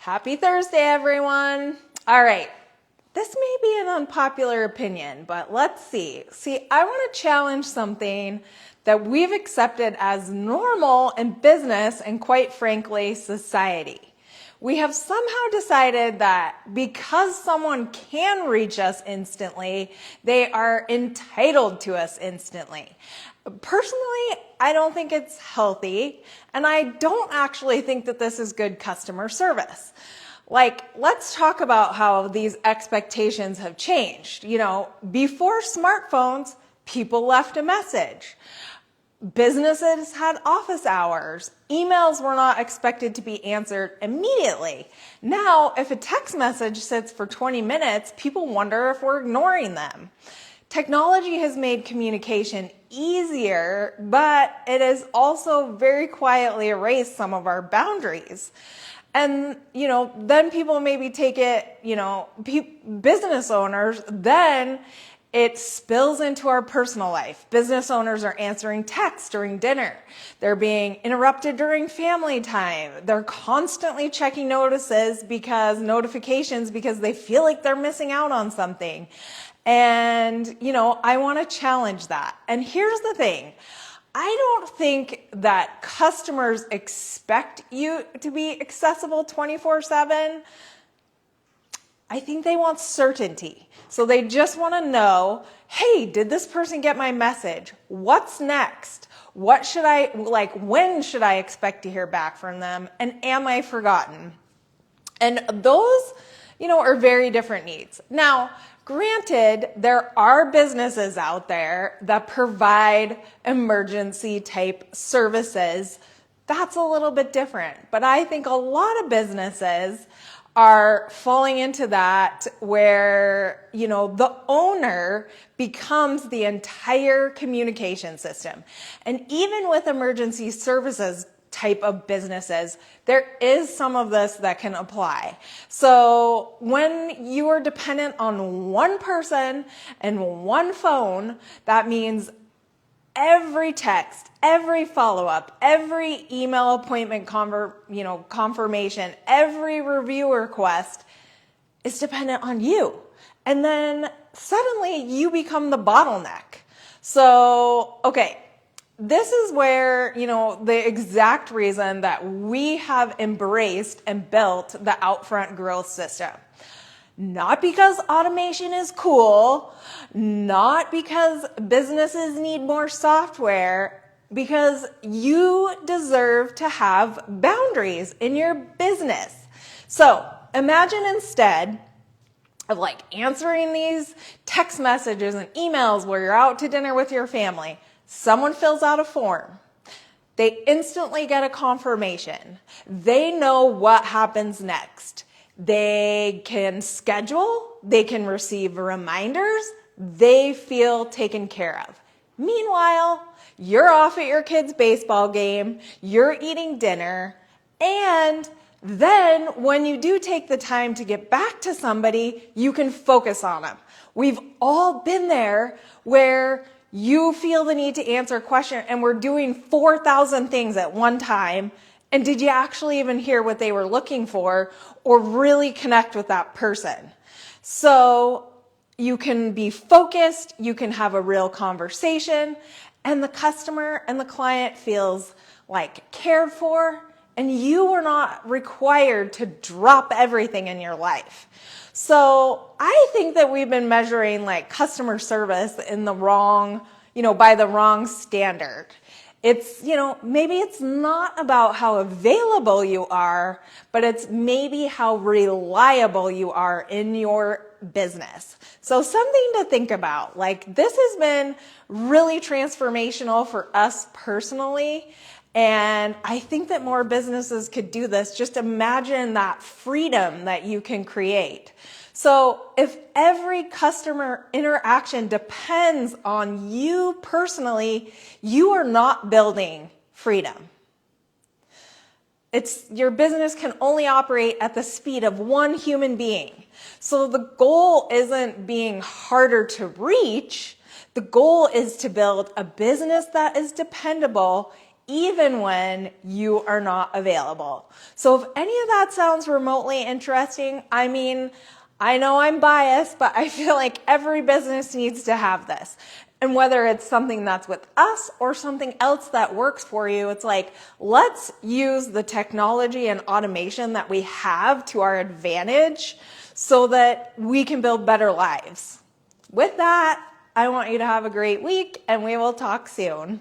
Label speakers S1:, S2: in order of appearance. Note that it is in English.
S1: Happy Thursday, everyone. All right. This may be an unpopular opinion, but let's see. I want to challenge something that we've accepted as normal in business and, quite frankly, society. We have somehow decided that because someone can reach us instantly, they are entitled to us instantly. Personally, I don't think it's healthy, and I don't actually think that this is good customer service. Let's talk about how these expectations have changed. Before smartphones, people left a message. Businesses had office hours. Emails were not expected to be answered immediately. Now, if a text message sits for 20 minutes, people wonder if we're ignoring them. Technology has made communication easier, but it has also very quietly erased some of our boundaries. And, then people maybe take it, business owners, then it spills into our personal life. Business owners are answering texts during dinner. They're being interrupted during family time. They're constantly checking notifications because they feel like they're missing out on something. And, I want to challenge that. And here's the thing. I don't think that customers expect you to be accessible 24/7. I think they want certainty. So they just want to know, hey, did this person get my message? What's next? When should I expect to hear back from them? And am I forgotten? And those, are very different needs. Now, granted, there are businesses out there that provide emergency type services. That's a little bit different. But I think a lot of businesses are falling into that where, the owner becomes the entire communication system. And even with emergency services type of businesses, there is some of this that can apply. So when you are dependent on one person and one phone, that means every text, every follow-up, every email appointment confirmation, every review request is dependent on you. And then suddenly you become the bottleneck. So, okay, this is where, the exact reason that we have embraced and built the Outfront growth system. Not because automation is cool, not because businesses need more software, because you deserve to have boundaries in your business. So imagine instead of answering these text messages and emails where you're out to dinner with your family, someone fills out a form. They instantly get a confirmation. They know what happens next. They can schedule, they can receive reminders, they feel taken care of. Meanwhile, you're off at your kid's baseball game, you're eating dinner, and then when you do take the time to get back to somebody, you can focus on them. We've all been there where you feel the need to answer a question and we're doing 4,000 things at one time. And did you actually even hear what they were looking for or really connect with that person? So you can be focused, you can have a real conversation, and the customer and the client feels cared for, and you are not required to drop everything in your life. So I think that we've been measuring customer service in the wrong, by the wrong standard. It's, maybe it's not about how available you are, but it's maybe how reliable you are in your business. So something to think about. This has been really transformational for us personally. And I think that more businesses could do this. Just imagine that freedom that you can create. So if every customer interaction depends on you personally, you are not building freedom. Your business can only operate at the speed of one human being. So the goal isn't being harder to reach. The goal is to build a business that is dependable even when you are not available. So if any of that sounds remotely interesting, I mean, I know I'm biased, but I feel like every business needs to have this. And whether it's something that's with us or something else that works for you, it's like, let's use the technology and automation that we have to our advantage so that we can build better lives. With that, I want you to have a great week, and we will talk soon.